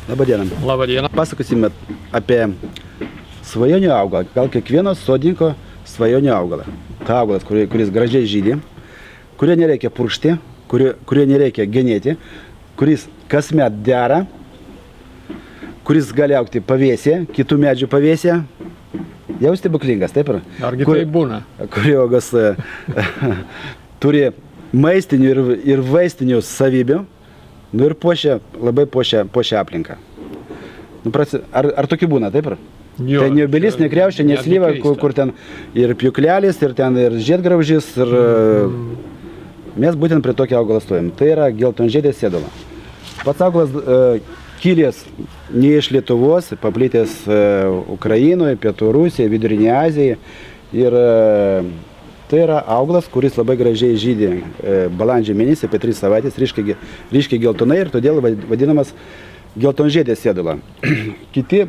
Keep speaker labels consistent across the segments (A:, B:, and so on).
A: Labadiena.
B: Labadiena.
A: Pasakosime apie svajonių augalą. Gal kiekvienas sodininko svajonių augalą. Ta augalas, kuris gražiai žydi, kurio nereikia purkšti, kurio nereikia genėti, kuris kasmet dera, kuris gali augti pavėsė, kitų medžių pavėsė. Jau stebuklingas, taip ir?
B: Argi tai būna?
A: Kurio augas turi maistinių ir vaistinių savybių, nu ir labai puošia aplinką. Nu, ar tokių būna, taip ir?
B: Jo,
A: tai ne obelis, ne kriaušė, ne slyva, kur ten ir pjūklelis, ir ten ir žiedgraužis, ir mes būtent prie tokio augalą stovim. Tai yra geltonžiedė sėdula. Pats augalas kilęs ne iš Lietuvos, paplitęs Ukrainoje, Pietų Rusijoje, Vidurinėje Azijoje. Ir tai yra augalas, kuris labai gražiai žydi balandžio mėnesį, apie 3 savaitės, ryškiai geltonai ir todėl vadinamas geltonžiedė sėdula. Kiti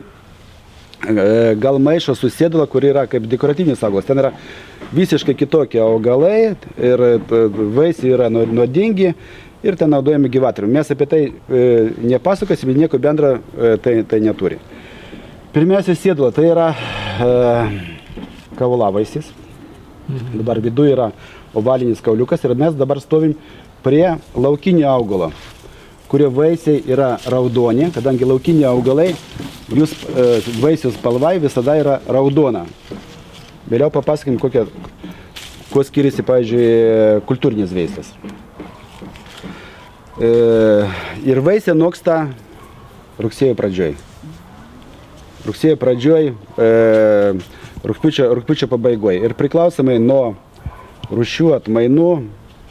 A: gal maišo su sėdula, kuri yra kaip dekoratyvinis augalas. Ten yra visiškai kitokie augalai ir vaisiai yra nuodingi ir ten naudojami gyvatorių. Mes apie tai nepasakosime, nieko bendra tai neturi. Pirmiausia sėdula, tai yra kaulavaisis. Dabar viduje yra ovalinis kauliukas ir mes dabar stovim prie laukinio augalo, kurio vaisiai yra raudoni, kadangi laukiniai augalai, vaisių spalva visada yra raudona. Vėliau papasakim, kuo skiriasi, pavyzdžiui, kultūrinis veislis. Ir vaisiai noksta rugsėjo pradžioj. Rugsėjo pradžioj, rugpjūčio pabaigoje. Ir priklausomai nuo rūšių atmainų,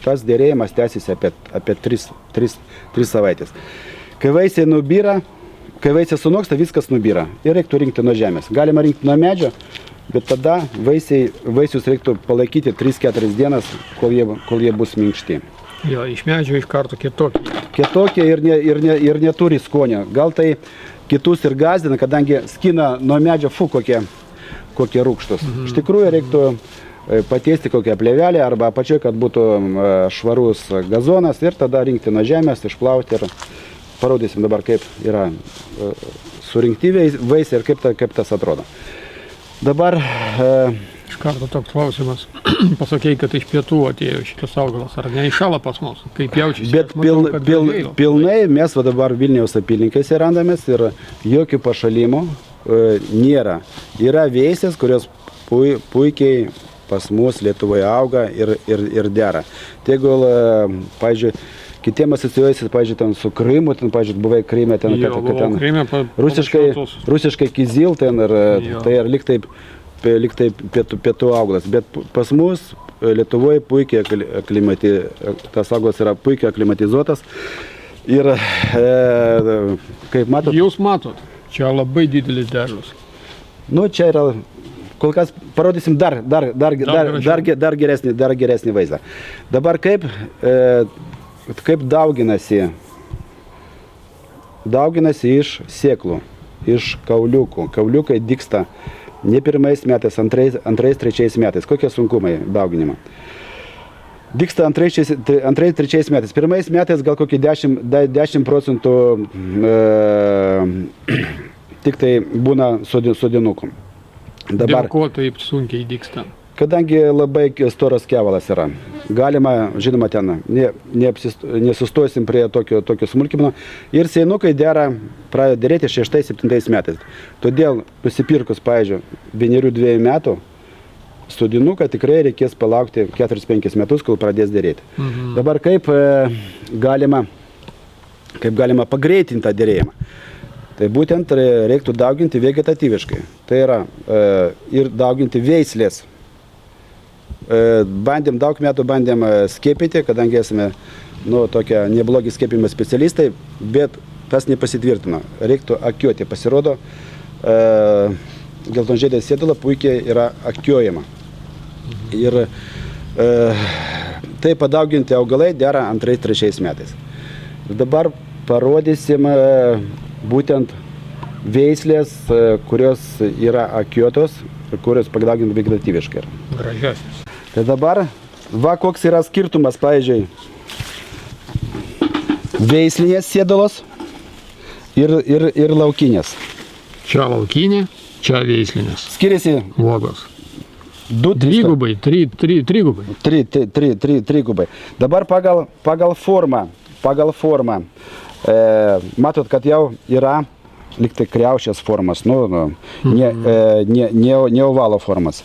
A: tas dėrėjimas tęsiasi apie 3 savaitės. Kai vaisiai nubyra, kai vaisiai sunoksta, viskas nubyra. Ir reiktų rinkti nuo žemės. Galima rinkti nuo medžio, bet tada vaisius reiktų palaikyti 3-4 dienas, kol jie bus minkšti.
B: Jo, iš medžio iš karto kitokie.
A: Kitokie ir neturi skonio. Gal tai kitus ir gazdina, kadangi skina nuo medžio kokie rūgštus. Iš tikrųjų reiktų patiesti kokią plėvelę arba apačioje, kad būtų švarus gazonas ir tada rinkti nuo žemės, išplauti ir parodysim dabar, kaip yra surinkti vaisiai ir kaip tas atrodo. Dabar
B: iš karto toks klausimas. Pasakei, kad iš pietų atėjo šitas augalas, ar ne įšala pas mus? Kaip jaučiasi?
A: Bet pilnai mes dabar Vilniaus apylinkėse randamės ir jokių pašalimų nėra. Yra veisės, kurios puikiai pas mus Lietuvoje auga ir dera. Tegul, pavyzdžiui, kitiem asocijuojasi, pavyzdžiui, ten su Krymu, ten, pavyzdžiui, buvai Kryme, ten, rusiškai kizil, ten, tai ar lyg taip pietų augalas. Bet pas mus Lietuvoje puikiai tas augalas yra puikiai aklimatizuotas. Ir, kaip matot...
B: Jūs matot, čia labai didelis derlius.
A: Nu, čia yra, kol kas parodysim dar geresnį vaizdą. Dabar kaip dauginasi iš sėklų, iš kauliukų. Kauliukai dygsta ne pirmais metais, antrais, trečiais metais. Kokie sunkumai dauginimo? Dygsta antrais, trečiais metais. Pirmais metais gal kokį 10% tik tai būna sodinukų.
B: Dėl ko taip sunkiai dygsta?
A: Kadangi labai storas kevalas yra. Galima, žinoma, ten nesustosim prie tokio smulkimo. Ir seinukai pradeda derėti 6-7 metais. Todėl nusipirkus, pavyzdžiui, 1-2 metų, sodinuką tikrai reikės palaukti 4-5 metus, kol pradės derėti. Dabar kaip galima pagreitinti tą derėjimą? Tai būtent reiktų dauginti vegetatyviškai. Tai yra ir dauginti veislės. Daug metų bandėm skiepyti, kadangi esame tokie neblogi skiepimo specialistai, bet tas nepasitvirtino. Reiktų akiuoti. Pasirodo, geltonžiedė sėdula puikiai yra akiuojama. Ir tai padauginti augalai dera 2-3 metais. Dabar parodysim būtent veislės, kurios yra akiuotos ir kurios padauginti vegetatyviškai.
B: Gražiausias.
A: Tai dabar, koks yra skirtumas, pavyzdžiui, veislinės sėdulos ir laukinės.
B: Čia laukinė, čia veislinės.
A: Skiriasi
B: Uogos.
A: 2-3
B: Dvigubai, trigubai.
A: Trigubai. Dabar pagal formą, matot, kad jau yra liktai kriaušės formas, ne ovalo formas.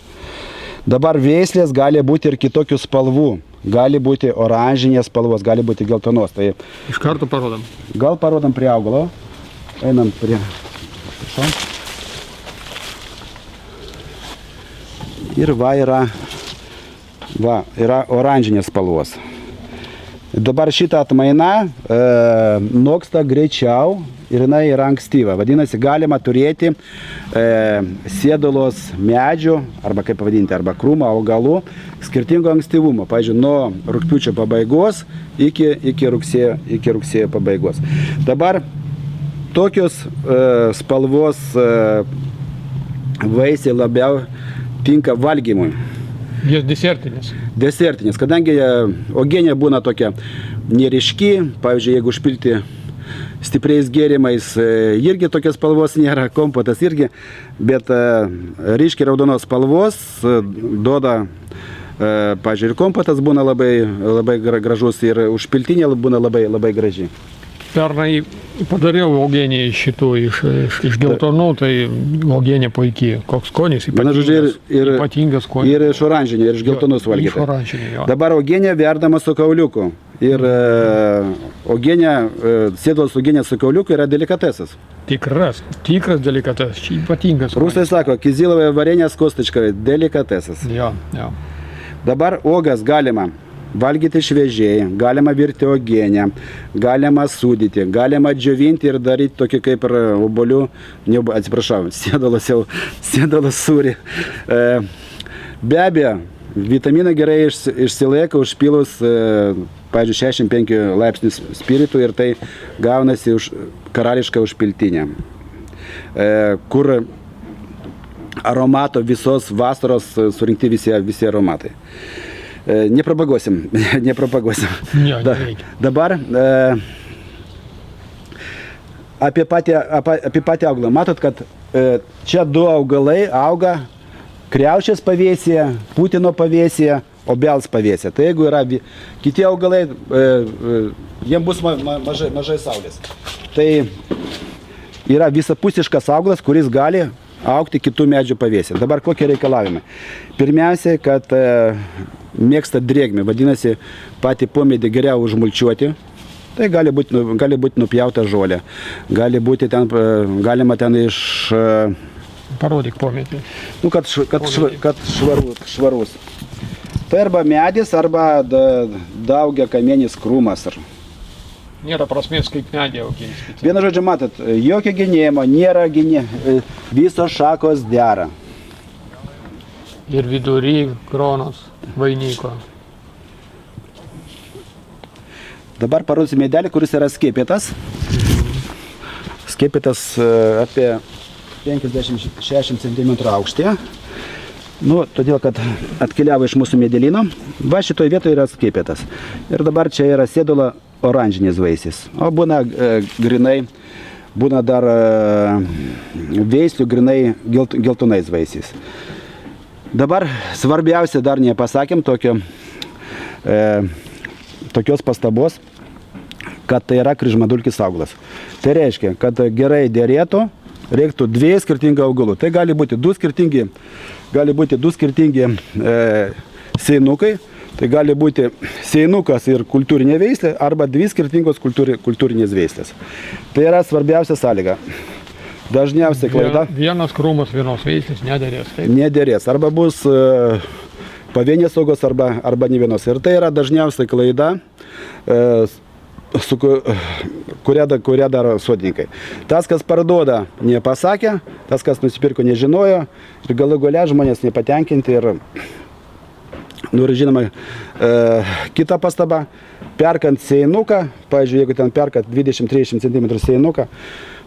A: Dabar veislės gali būti ir kitokių spalvų. Gali būti oranžinės spalvos, gali būti geltonos. Tai
B: Iš karto parodom.
A: gal parodom prie augalo. Einam prie... Ir yra oranžinės spalvos. Dabar šitą atmainą noksta greičiau ir jinai yra ankstyva. Vadinasi, galima turėti sėdulos medžių, arba kaip pavadinti, arba krūmų, augalų, skirtingo ankstyvumo. Pavyzdžiui, nuo rugpjūčio pabaigos iki rugsėjo pabaigos. Dabar tokios spalvos vaisiai labiau tinka valgymui.
B: Jie desertinės.
A: Desertinės, kadangi uogienė būna tokia neriški, pavyzdžiui, jeigu užpilti stipriais gėrimais, irgi tokios spalvos nėra, kompotas irgi, bet ryškiai raudonos spalvos duoda, pavyzdžiui, ir kompotas būna labai gražus ir užpiltinė būna labai graži.
B: Pernai padariau uogienį šitų iš geltonų, tai uogienė puikiai. Koks skonis, ypatingas skonis.
A: Ir iš oranžinio, ir iš geltonus valgyti.
B: Iš oranžinio, jo.
A: Dabar uogienė verdama su kauliuku. Ir sėdulos uogienė su kauliuku yra delikatesas.
B: Tikras delikatesas, ypatingas skonis.
A: Rusai sako, kizilovė varenė с косточкой, delikatesas.
B: Jo.
A: Dabar uogas galima valgyti šviežiai, galima virti uogienę, galima sūdyti, galima džiovinti ir daryti tokį kaip ir obuolių, sėdulos sūrį. Be abejo, vitaminai gerai išsilaiko užpilus, pavyzdžiui, 65 laipsnių spiritų ir tai gaunasi karališka užpiltinė, kur aromato visos vasaros surinkti visi aromatai. Nepropaguosim.
B: Jo, nereikia.
A: Dabar apie patį augalą. Matot, kad čia du augalai auga kriaušės pavėsyje, Putino pavėsyje, obels pavėsyje. Tai jeigu yra kiti augalai, jiems bus mažai saulės. Tai yra visapusiškas augalas, kuris gali augti kitų medžių pavėsyje. Dabar kokie reikalavimai? Pirmiausia, kad mėgsta drėgmę, vadinasi, patį pomėdį geriau užmulčiuoti. Tai gali būti nupjauta žolė. Galima ten iš...
B: Parodyk pomėdį.
A: Kad švarus. Tai arba medis, arba daugia kamienis krūmas.
B: Nėra prasmės kaip medį auginti.
A: Vienu žodžiu, matot, jokio genėjimo, nėra visos šakos dera.
B: Ir vidury kronos vainiko.
A: Dabar parodysiu medelį, kuris yra skėpėtas. Skėpėtas apie 50-60 cm aukštyje. Todėl, kad atkeliavo iš mūsų medelino. Va šitoje vietoje yra skėpėtas. Ir dabar čia yra sėdula oranžinės vaisiais. O būna dar veislių grinai geltonais vaisiais. Dabar svarbiausia dar nepasakėm tokios pastabos, kad tai yra kryžmadulkis augalas. Tai reiškia, kad gerai derėtų, reiktų dviejų skirtingų augalų. Tai gali būti du skirtingi seinukai. Tai gali būti seinukas ir kultūrinė veislė arba dvi skirtingos kultūrinės veislės. Tai yra svarbiausia sąlyga. Dažniausiai klaida.
B: Vienas krūmas, vienos veislės nederės. Taip?
A: Nederės. Arba bus pavienės uogos arba ne vienos. Ir tai yra dažniausiai klaida, kurią daro sodininkai. Tas, kas parduoda, nepasakė, tas, kas nusipirko, nežinojo ir galų gale žmonės nepatenkinti ir ir žinoma, kita pastaba, perkant seinuką, pavyzdžiui, jeigu ten perkat 20-30 cm seinuką,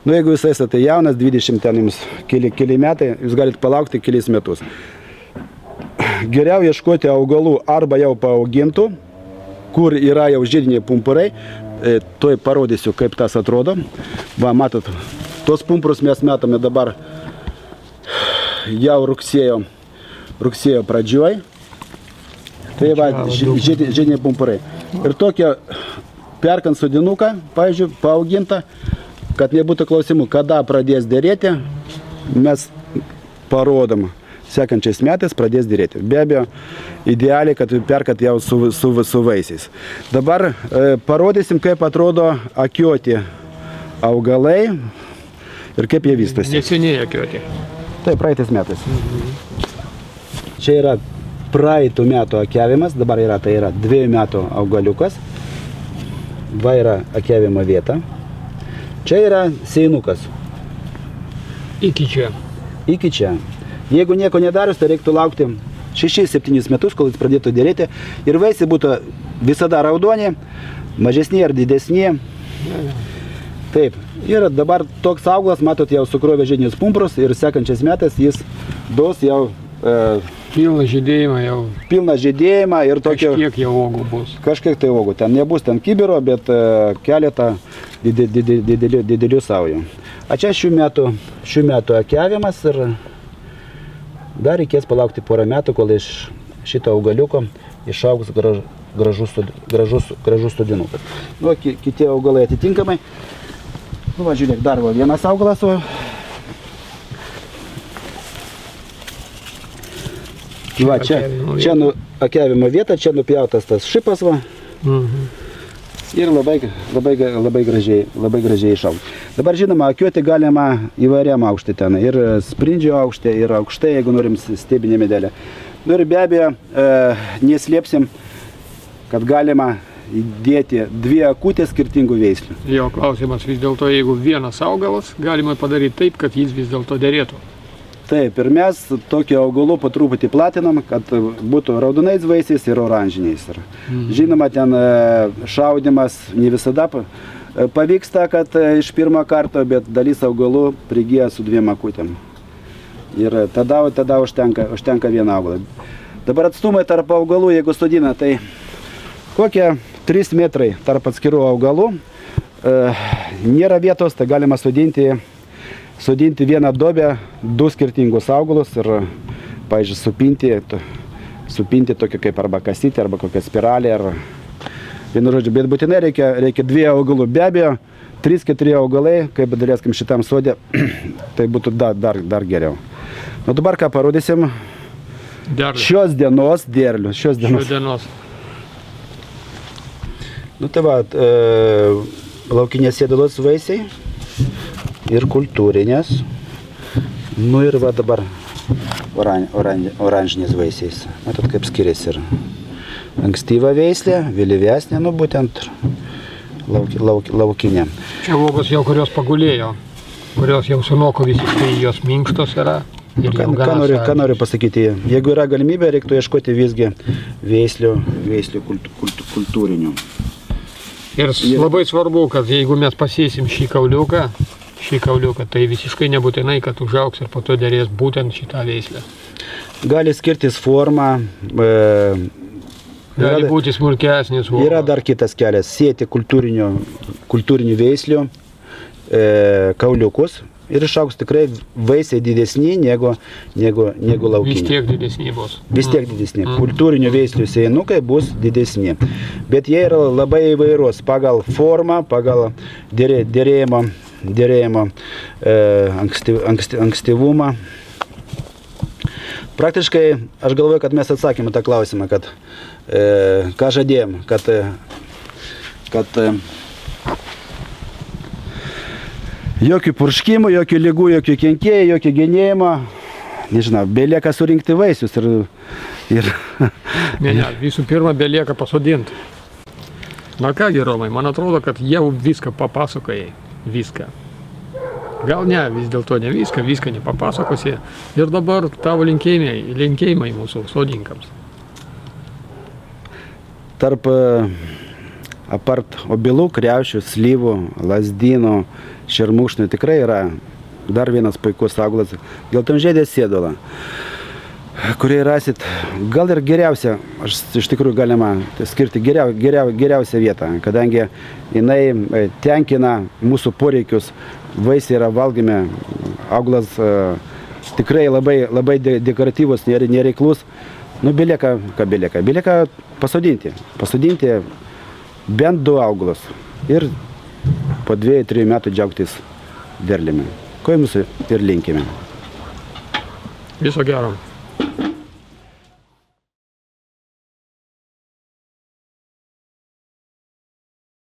A: jeigu jūs esate jaunas, 20 ten jums keli metai, jūs galite palaukti kelis metus. Geriau ieškoti augalų arba jau paaugintų, kur yra jau žiediniai pumpurai, toj parodysiu, kaip tas atrodo. Va, matot, tos pumprus mes metame dabar jau rugsėjo pradžioj. Tai va, žiediniai pumpurai. Ir tokia perkant sodinuką, pavyzdžiui, paauginta, kad nebūtų klausimų, kada pradės derėti, mes parodom. Sekančiais metais pradės derėti. Be abejo, idealiai, kad perkat jau su vaisiais. Dabar parodysim, kaip atrodo akiuoti augalai ir kaip jie vystosi.
B: Neseniai akiuoti.
A: Tai praeitais metais. Čia yra praeitų metų akiavimas, dabar yra 2 metų augaliukas. Va yra akiavimo vieta. Čia yra seinukas.
B: Iki čia.
A: Iki čia. Jeigu nieko nedarius, tai reiktų laukti 6-7 metus, kol jis pradėtų derėti. Ir vaisiai būtų visada raudoni, mažesni ar didesni. Taip. Ir dabar toks augalas, matot, jau sukrovė žiedinius pumpurus ir sekančiais metais jis duos jau
B: pilną žydėjimą jau.
A: Pilną žydėjimą ir tokio.
B: Kažkiek jau uogų bus.
A: Kažkiek tai uogų. Ten nebus ten kibiro, bet keletą didelių saujų. A čia šių metų akiavimas ir dar reikės palaukti porą metų, kol iš šito augaliuko išaugs gražus sodinukas. Nu, kiti augalai atitinkamai. Nu, va, žiūrėk, dar va, vienas augalas. Va. Va, čia akiavimo vieta, čia nupjautas tas šipas. Va. Ir labai gražiai išaugs. Dabar žinoma, akiuoti galima įvairiam aukštį ten. Ir sprindžio aukštė, ir aukštai, jeigu norim stebinį medelę. Nu ir be abejo, neslėpsim, kad galima įdėti 2 akutės skirtingų veislių.
B: Jo klausimas vis dėlto, jeigu vienas augalas, galima padaryti taip, kad jis vis dėlto derėtų.
A: Taip, ir mes tokio augalų po truputį platinam, kad būtų raudonais vaisiais ir oranžiniais. Žinoma, ten šaudimas ne visada pavyksta, kad iš pirmo karto, bet dalis augalų prigyja su 2 akutėm. Ir tada užtenka vieną augalą. Dabar atstumai tarp augalų, jeigu sodina, tai kokie 3 metrai tarp atskirų augalų. Nėra vietos, tai galima sodinti vieną duobę, 2 skirtingus augalus ir, pavyzdžiui, supinti tokį kaip arba kasytį, arba kokią spiralę. Vienu žodžiu, bet būtinai reikia 2 augalų. Be abejo, 3-4 augalai, kaip daleiskim šitam sode, tai būtų dar geriau. Nu dabar ką parodysim? Šios dienos derlių. Šios dienos. Nu tai va, laukinės sėdulos vaisiai ir kultūrinės. Nu ir va dabar oranžinės vaisiais. Matot, kaip skiriasi ir ankstyva veislė, vėlyvesnė, nu būtent laukinė.
B: Čia uogos jau, kurios pagulėjo, kurios jau sunoko visiškai, jos minkštos yra.
A: Ką noriu pasakyti, jeigu yra galimybė, reiktų ieškoti visgi veislių kultūrinių.
B: Ir labai svarbu, kad jeigu mes pasėsim šį kauliuką, tai visiškai nebūtinai, kad užaugs ir po to derės būtent šitą veislę.
A: Gali skirtis forma.
B: Gali būti smulkesnis.
A: Yra dar kitas kelias – sėti kultūrinių veislių kauliukus ir išaugs tikrai vaisiai didesni negu laukiniai.
B: Vis tiek didesni bus.
A: Vis tiek didesni. Kultūrinių veislių sėjinukai bus didesni. Bet jie yra labai įvairūs pagal formą, pagal derėjimo ankstyvumą. Praktiškai aš galvoju, kad mes atsakėme tą klausimą, kad ką žadėjom, kad jokių purškimų, jokių lygų, jokių kenkėjų, jokių genėjimo. Nežinau, belieka surinkti vaisius ir...
B: Ne, visų pirma, belieka pasodinti. Na kągi, Romai, man atrodo, kad jau viską papasakojai. Viską. Gal ne, vis dėlto ne viską nepapasakosi. Ir dabar tavo linkėjimai mūsų sodinkams.
A: Apart obilų, kriaušių, slyvų, lazdynų, šermukšnių tikrai yra dar vienas puikus augalas – geltonžiedė sėdula. kurį rasit, gal ir geriausia, aš iš tikrųjų galima skirti geriausią vietą, kadangi jinai tenkina mūsų poreikius, vaisiai yra valgomi, augalas tikrai labai dekoratyvus, nereiklus. Nu, belieka pasodinti bent 2 augalus ir po 2-3 metų džiaugtis derliumi. Ko jums ir linkime.
B: Viso gero.